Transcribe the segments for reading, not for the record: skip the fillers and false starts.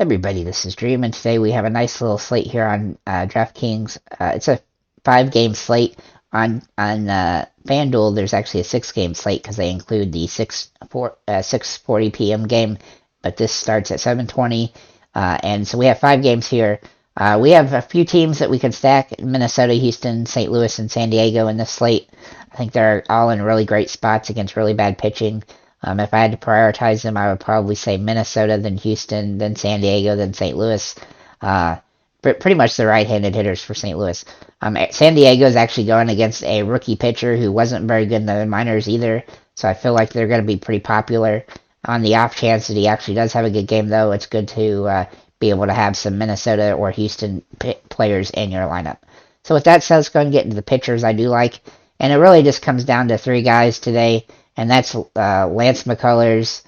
Everybody, this is Dream, and today we have a nice little slate here on DraftKings. It's a 5 game slate. On FanDuel. There's actually a 6 game slate because they include the 6:40 p.m. game, but this starts at 7:20, and so we have 5 games here. We have a few teams that we can stack: Minnesota, Houston, St. Louis, and San Diego in this slate. I think they're all in really great spots against really bad pitching. If I had to prioritize them, I would probably say Minnesota, then Houston, then San Diego, then St. Louis. Pretty much the right-handed hitters for St. Louis. San Diego is actually going against a rookie pitcher who wasn't very good in the minors either, so I feel like they're going to be pretty popular. On the off chance that he actually does have a good game, though, it's good to be able to have some Minnesota or Houston players in your lineup. So with that said, let's go and get into the pitchers I do like, and it really just comes down to 3 guys today, and that's Lance McCullers,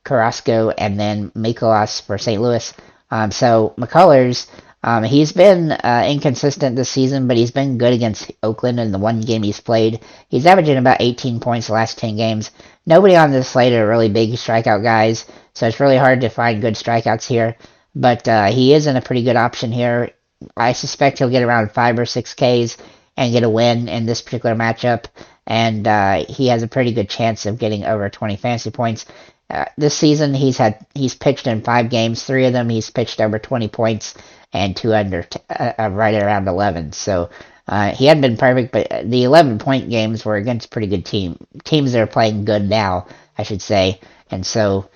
Carrasco, and then Mikolas for St. Louis. So McCullers, he's been inconsistent this season, but he's been good against Oakland in the 1 game he's played. He's averaging about 18 points the last 10 games. Nobody on this slate are really big strikeout guys, so it's really hard to find good strikeouts here. But he is in a pretty good option here. I suspect he'll get around 5 or 6 Ks and get a win in this particular matchup, and he has a pretty good chance of getting over 20 fantasy points. This season, he's pitched in 5 games. 3 of them he's pitched over 20 points, and 2 under right around 11. So he hadn't been perfect, but the 11-point games were against pretty good teams that are playing good now, I should say. And so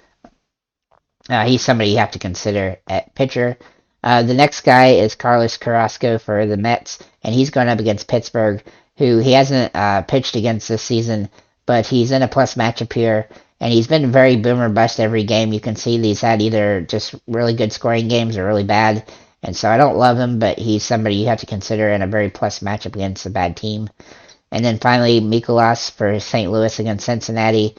he's somebody you have to consider at pitcher. The next guy is Carlos Carrasco for the Mets, and he's going up against Pittsburgh, who he hasn't pitched against this season, but he's in a plus matchup here, and he's been very boom or bust every game. You can see that he's had either just really good scoring games or really bad, and so I don't love him, but he's somebody you have to consider in a very plus matchup against a bad team. And then finally, Mikolas for St. Louis against Cincinnati.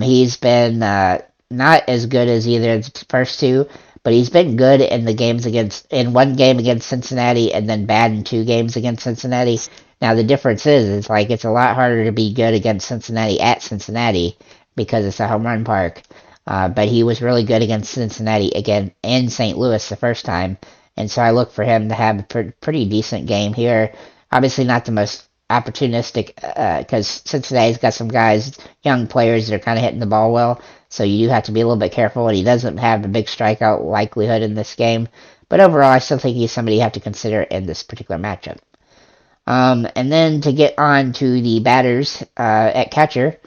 He's been not as good as either of the first two, but he's been good in the games in 1 game against Cincinnati and then bad in 2 games against Cincinnati. Now the difference is like it's a lot harder to be good against Cincinnati at Cincinnati because it's a home run park. But he was really good against Cincinnati again in St. Louis the first time, and so I look for him to have a pretty decent game here. Obviously not the most opportunistic because Cincinnati's got some guys, young players that are kind of hitting the ball well, so you do have to be a little bit careful, and he doesn't have a big strikeout likelihood in this game. But overall, I still think he's somebody you have to consider in this particular matchup. And then to get on to the batters at catcher,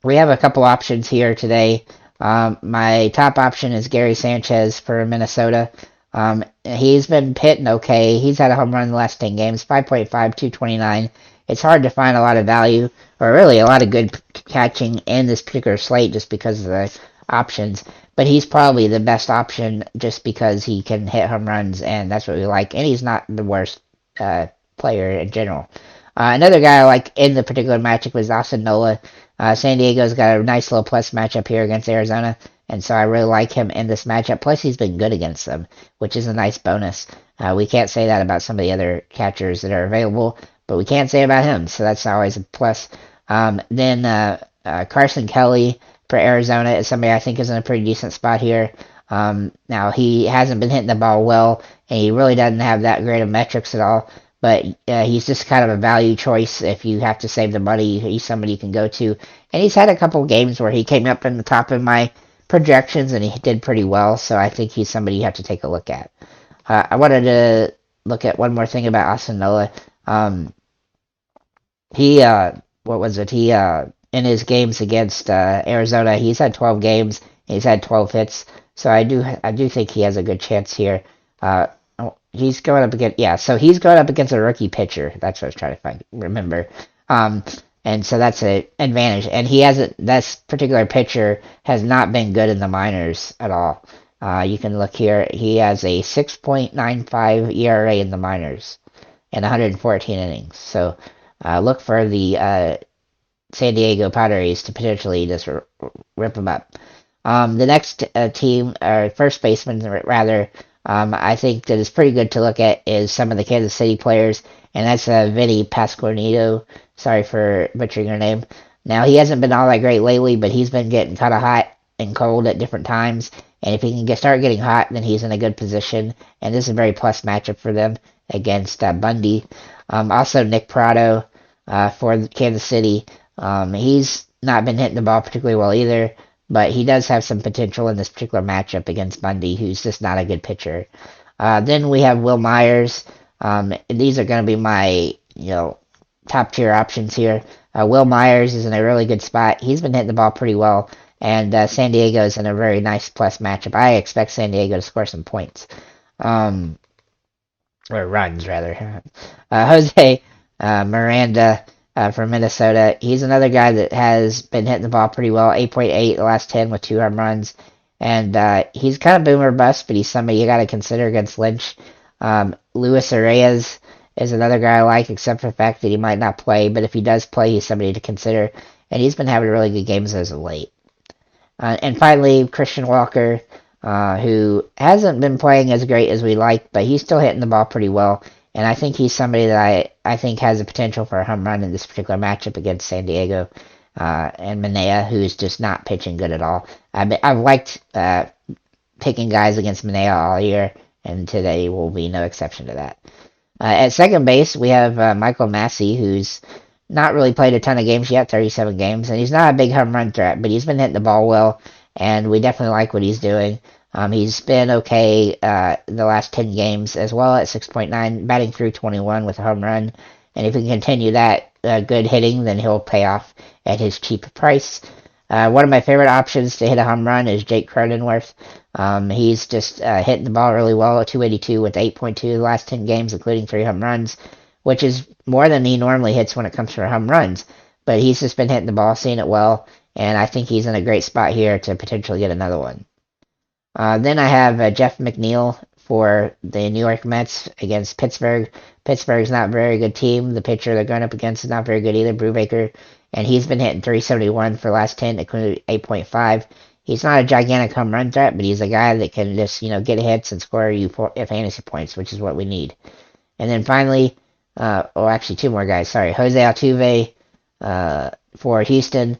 we have a couple options here today. My top option is Gary Sanchez for Minnesota. He's been hitting okay. He's had a home run in the last 10 games, 5.5, 229. It's hard to find a lot of value, or really a lot of good catching in this particular slate just because of the options. But he's probably the best option just because he can hit home runs, and that's what we like. And he's not the worst player in general. Another guy I like in the particular matchup was Austin Nola. San Diego's got a nice little plus matchup here against Arizona, and so I really like him in this matchup. Plus, he's been good against them, which is a nice bonus. We can't say that about some of the other catchers that are available, but we can say about him, so that's always a plus. Then Carson Kelly for Arizona is somebody I think is in a pretty decent spot here. Now, he hasn't been hitting the ball well, and he really doesn't have that great of metrics at all, but he's just kind of a value choice if you have to save the money. He's somebody you can go to, and he's had a couple games where he came up in the top of my projections, and he did pretty well, so I think he's somebody you have to take a look at. I wanted to look at one more thing about Austin Nola. What was it? In his games against Arizona, he's had 12 games, and he's had 12 hits, so I do think he has a good chance here. He's going up against, so he's going up against a rookie pitcher. That's what I was trying to remember. And so that's an advantage. And this particular pitcher has not been good in the minors at all. You can look here. He has a 6.95 ERA in the minors and 114 innings. So look for the San Diego Padres to potentially just rip him up. The next team, or first baseman rather, I think that is pretty good to look at is some of the Kansas City players, and that's Vinny Pasquantino. Sorry for butchering your name. Now, he hasn't been all that great lately, but he's been getting kind of hot and cold at different times, And if he can start getting hot, then he's in a good position. And this is a very plus matchup for them against Bundy. Also, Nick Prado for Kansas City. He's not been hitting the ball particularly well either, but he does have some potential in this particular matchup against Bundy, who's just not a good pitcher. Then we have Will Myers. These are going to be my, top tier options here. Will Myers is in a really good spot. He's been hitting the ball pretty well, and San Diego is in a very nice plus matchup. I expect San Diego to score some points, or runs rather. Jose Miranda from Minnesota. He's another guy that has been hitting the ball pretty well. 8.8 the last 10 with 2 home runs. And he's kind of boomer bust, but he's somebody you got to consider against Lynch. Luis Reyes is another guy I like, except for the fact that he might not play. But if he does play, he's somebody to consider. And he's been having really good games as of late. And finally, Christian Walker, who hasn't been playing as great as we like, but he's still hitting the ball pretty well. And I think he's somebody that I think has the potential for a home run in this particular matchup against San Diego. And Manea, who's just not pitching good at all. I've liked picking guys against Manea all year, and today will be no exception to that. At second base, we have Michael Massey, who's not really played a ton of games yet, 37 games, and he's not a big home run threat, but he's been hitting the ball well, and we definitely like what he's doing. He's been okay the last 10 games as well at 6.9, batting through 21 with a home run. And if he can continue that good hitting, then he'll pay off at his cheap price. One of my favorite options to hit a home run is Jake Cronenworth. He's just hitting the ball really well at 282 with 8.2 the last 10 games, including 3 home runs, which is more than he normally hits when it comes to home runs. But he's just been hitting the ball, seeing it well, and I think he's in a great spot here to potentially get another one. Then I have Jeff McNeil for the New York Mets against Pittsburgh. Pittsburgh's not a very good team. The pitcher they're going up against is not very good either, Brubaker, and he's been hitting 371 for the last 10, including 8.5. He's not a gigantic home run threat, but he's a guy that can just, get hits and score you fantasy points, which is what we need. And then finally, actually 2 more guys, sorry. Jose Altuve for Houston,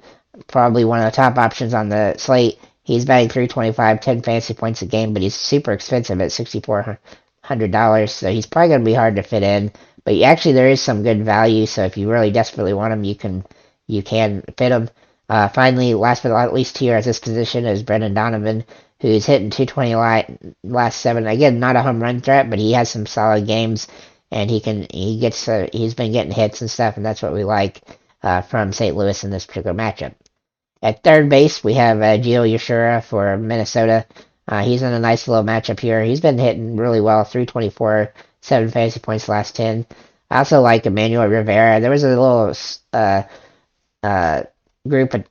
probably one of the top options on the slate. He's batting 325, 10 fantasy points a game, but he's super expensive at $6,400, so he's probably going to be hard to fit in. But actually, there is some good value, so if you really desperately want him, you can fit him. Finally, last but not least here at this position is Brendan Donovan, who's hitting 220 last 7. Again, not a home run threat, but he has some solid games, and he's been getting hits and stuff, and that's what we like from St. Louis in this particular matchup. At third base, we have Gio Urshela for Minnesota. He's in a nice little matchup here. He's been hitting really well, 324, 7 fantasy points last 10. I also like Emmanuel Rivera. There was a little group of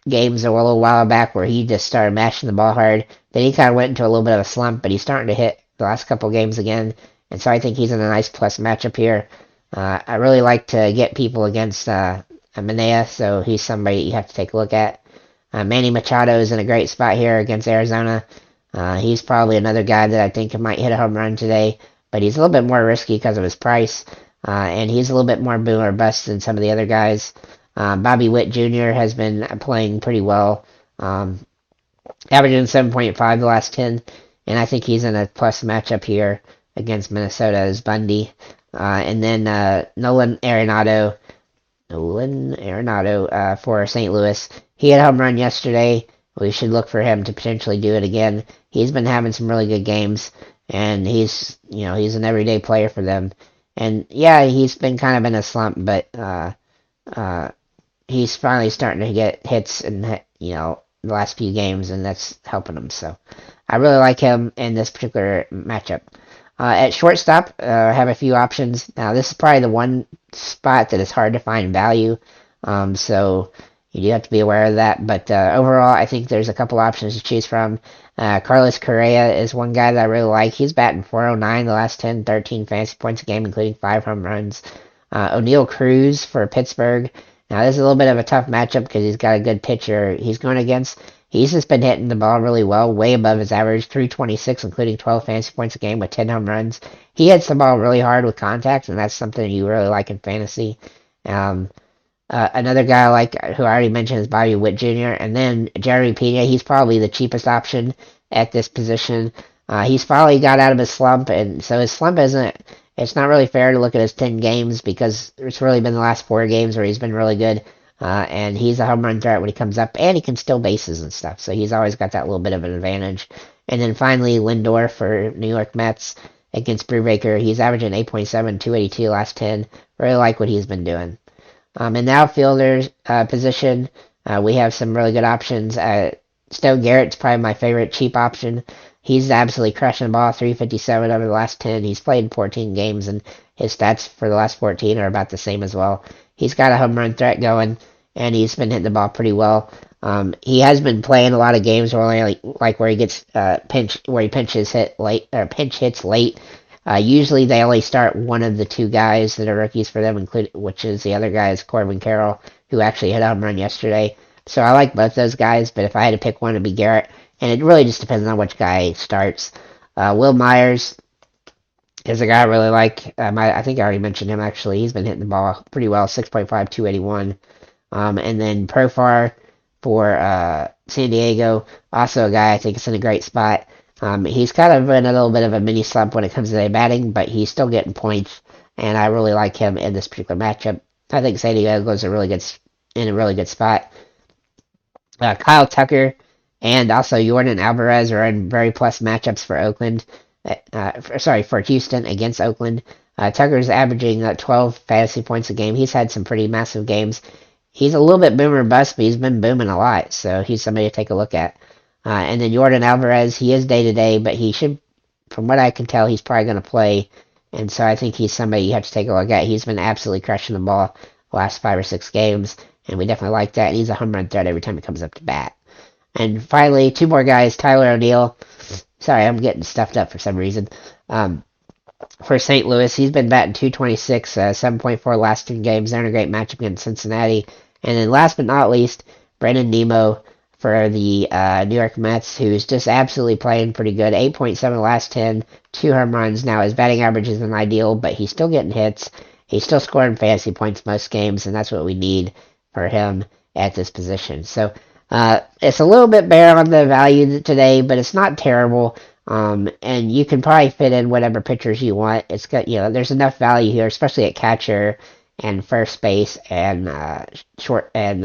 games a little while back where he just started mashing the ball hard. Then he kind of went into a little bit of a slump, but he's starting to hit the last couple of games again. And so I think he's in a nice plus matchup here. I really like to get people against Manea, so he's somebody you have to take a look at. Manny Machado is in a great spot here against Arizona. He's probably another guy that I think might hit a home run today, but he's a little bit more risky because of his price, and he's a little bit more boom or bust than some of the other guys. Bobby Witt Jr. has been playing pretty well, averaging 7.5 the last 10, and I think he's in a plus matchup here against Minnesota as Bundy. And then Nolan Arenado for St. Louis. He had a home run yesterday. We should look for him to potentially do it again. He's been having some really good games, and he's an everyday player for them. And yeah, he's been kind of in a slump, but he's finally starting to get hits in the last few games, and that's helping him. So I really like him in this particular matchup. At shortstop, I have a few options. Now, this is probably the one spot that is hard to find value, so you do have to be aware of that. But overall, I think there's a couple options to choose from. Carlos Correa is one guy that I really like. He's batting 409 the last 10, 13 fantasy points a game, including 5 home runs. O'Neal Cruz for Pittsburgh. Now, this is a little bit of a tough matchup because he's got a good pitcher he's going against. He's just been hitting the ball really well, way above his average, 326, including 12 fantasy points a game with 10 home runs. He hits the ball really hard with contact, and that's something you really like in fantasy. Another guy I like, who I already mentioned, is Bobby Witt Jr., and then Jeremy Pena. He's probably the cheapest option at this position. He's finally got out of his slump, and so his slump isn't. It's not really fair to look at his 10 games because it's really been the last 4 games where he's been really good. And he's a home run threat when he comes up, and he can steal bases and stuff. So he's always got that little bit of an advantage. And then finally, Lindor for New York Mets against Brubaker. He's averaging 8.7, 282 last 10. Really like what he's been doing. In the outfielder's position, we have some really good options. Stowe Garrett's probably my favorite cheap option. He's absolutely crushing the ball, 357 over the last 10. He's played 14 games, and his stats for the last 14 are about the same as well. He's got a home run threat going, and he's been hitting the ball pretty well. He has been playing a lot of games where where he gets where he pinch hits late. Usually they only start one of the 2 guys that are rookies for them, which is the other guy is Corbin Carroll, who actually hit a home run yesterday. So I like both those guys, but if I had to pick one, it'd be Garrett. And it really just depends on which guy starts. Will Myers is a guy I really like. I think I already mentioned him, actually. He's been hitting the ball pretty well, 6.5, 281. And then Profar for San Diego, also a guy I think is in a great spot. He's kind of in a little bit of a mini slump when it comes to their batting, but he's still getting points, and I really like him in this particular matchup. I think San Diego's in a really good spot. Kyle Tucker and also Jordan Alvarez are in very plus matchups for Oakland. For Houston against Oakland. Tucker's averaging 12 fantasy points a game. He's had some pretty massive games. He's a little bit boomer bust, but he's been booming a lot, so he's somebody to take a look at. And then Jordan Alvarez, he is day-to-day, but he should, from what I can tell, he's probably going to play, and so I think he's somebody you have to take a look at. He's been absolutely crushing the ball the last 5 or 6 games, and we definitely like that, and he's a home run threat every time he comes up to bat. And finally, 2 more guys, Tyler O'Neill. Sorry, I'm getting stuffed up for some reason. For St. Louis, he's been batting 226, 7.4 last 10 games. They're in a great matchup against Cincinnati. And then last but not least, Brandon Nimmo for the New York Mets, who's just absolutely playing pretty good. 8.7 last 10, 2 home runs. Now, his batting average isn't ideal, but he's still getting hits. He's still scoring fantasy points most games, and that's what we need for him at this position. So, it's a little bit bare on the value today, but it's not terrible. And you can probably fit in whatever pitchers you want. It's got, there's enough value here, especially at catcher and first base and short and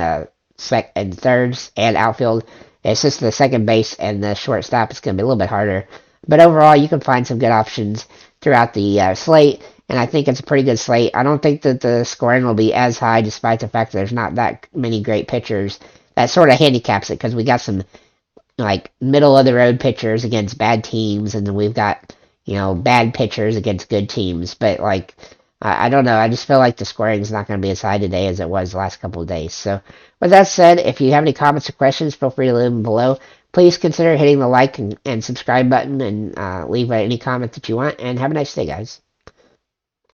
thirds and outfield. It's just the second base and the shortstop. It's going to be a little bit harder. But overall, you can find some good options throughout the slate, and I think it's a pretty good slate. I don't think that the scoring will be as high, despite the fact that there's not that many great pitchers. That sort of handicaps it because we got some middle of the road pitchers against bad teams, and then we've got bad pitchers against good teams. But I don't know. I just feel like the scoring is not going to be as high today as it was the last couple of days. So with that said, if you have any comments or questions, feel free to leave them below. Please consider hitting the like and subscribe button, and leave any comment that you want. And have a nice day, guys.